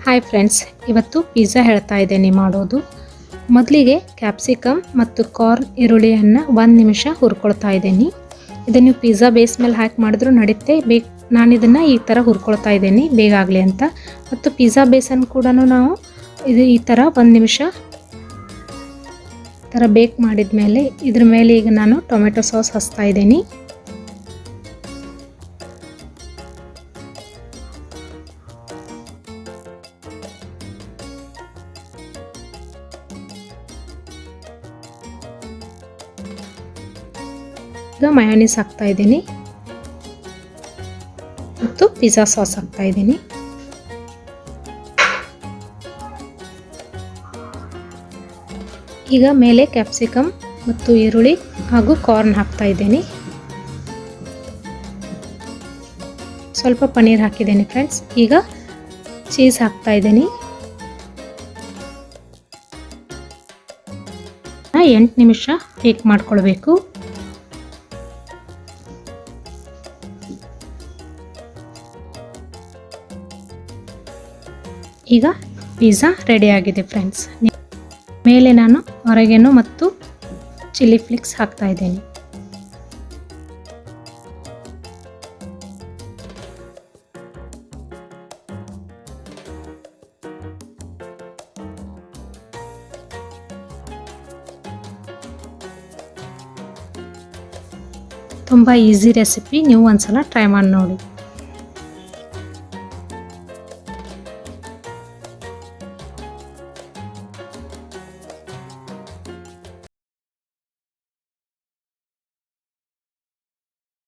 Hi friends, ಇವತ್ತು pizza ಹೇಳ್ತಾ ಇದ್ದೇನೆ ಮಾಡೋದು. ಮೊದಲಿಗೆ ಕ್ಯಾಪ್ಸಿಕಮ್ ಮತ್ತು ಕಾರ್ನ್ ಈರುಳ್ಳಿಯನ್ನು 1 ನಿಮಿಷ ಹುರ್ಕೊಳ್ತಾ ಇದ್ದೀನಿ. ಇದನ್ನು ನೀವು ಪಿಜ್ಜಾ ಬೇಸ್ ಮೇಲೆ ಹಾಕಿ ಮಾಡಿದ್ರೂ ನಡೀತೆ. ನಾನು ಇದನ್ನು ಈ ಥರ ಹುರ್ಕೊಳ್ತಾ ಇದ್ದೀನಿ ಬೇಗ ಆಗಲಿ ಅಂತ. ಮತ್ತು ಪಿಜ್ಜಾ ಬೇಸನ್ನು ಕೂಡ ನಾವು ಈ ಥರ 1 ನಿಮಿಷ ಈ ಥರ ಬೇಕ್ ಮಾಡಿದ ಮೇಲೆ ಇದ್ರ ಮೇಲೆ ಈಗ ನಾನು ಟೊಮೆಟೊ ಸಾಸ್ ಹಚ್ತಾ ಇದ್ದೀನಿ. ಈಗ ಮಯೋನೀಸ್ ಹಾಕ್ತಾ ಇದ್ದೀನಿ ಮತ್ತು ಪಿಜ್ಜಾ ಸಾಸ್ ಹಾಕ್ತಾ ಇದ್ದೀನಿ. ಈಗ ಮೇಲೆ ಕ್ಯಾಪ್ಸಿಕಮ್ ಮತ್ತು ಈರುಳ್ಳಿ ಹಾಗೂ ಕಾರ್ನ್ ಹಾಕ್ತಾ ಇದ್ದೀನಿ. ಸ್ವಲ್ಪ ಪನ್ನೀರ್ ಹಾಕಿದ್ದೀನಿ ಫ್ರೆಂಡ್ಸ್. ಈಗ ಚೀಸ್ ಹಾಕ್ತಾ ಇದ್ದೀನಿ. 8 ನಿಮಿಷ ಬೇಕ್ ಮಾಡ್ಕೊಳ್ಬೇಕು. ಈಗ ಪಿಜ್ಜಾ ರೆಡಿ ಆಗಿದೆ ಫ್ರೆಂಡ್ಸ್. ಮೇಲೆ ನಾನು ಆರಿಗ್ಯಾನೋ ಮತ್ತು ಚಿಲ್ಲಿ ಫ್ಲೇಕ್ಸ್ ಹಾಕ್ತಾ ಇದ್ದೀನಿ. ತುಂಬ ಈಸಿ ರೆಸಿಪಿ, ನೀವು ಒಂದ್ಸಲ ಟ್ರೈ ಮಾಡಿ ನೋಡಿ.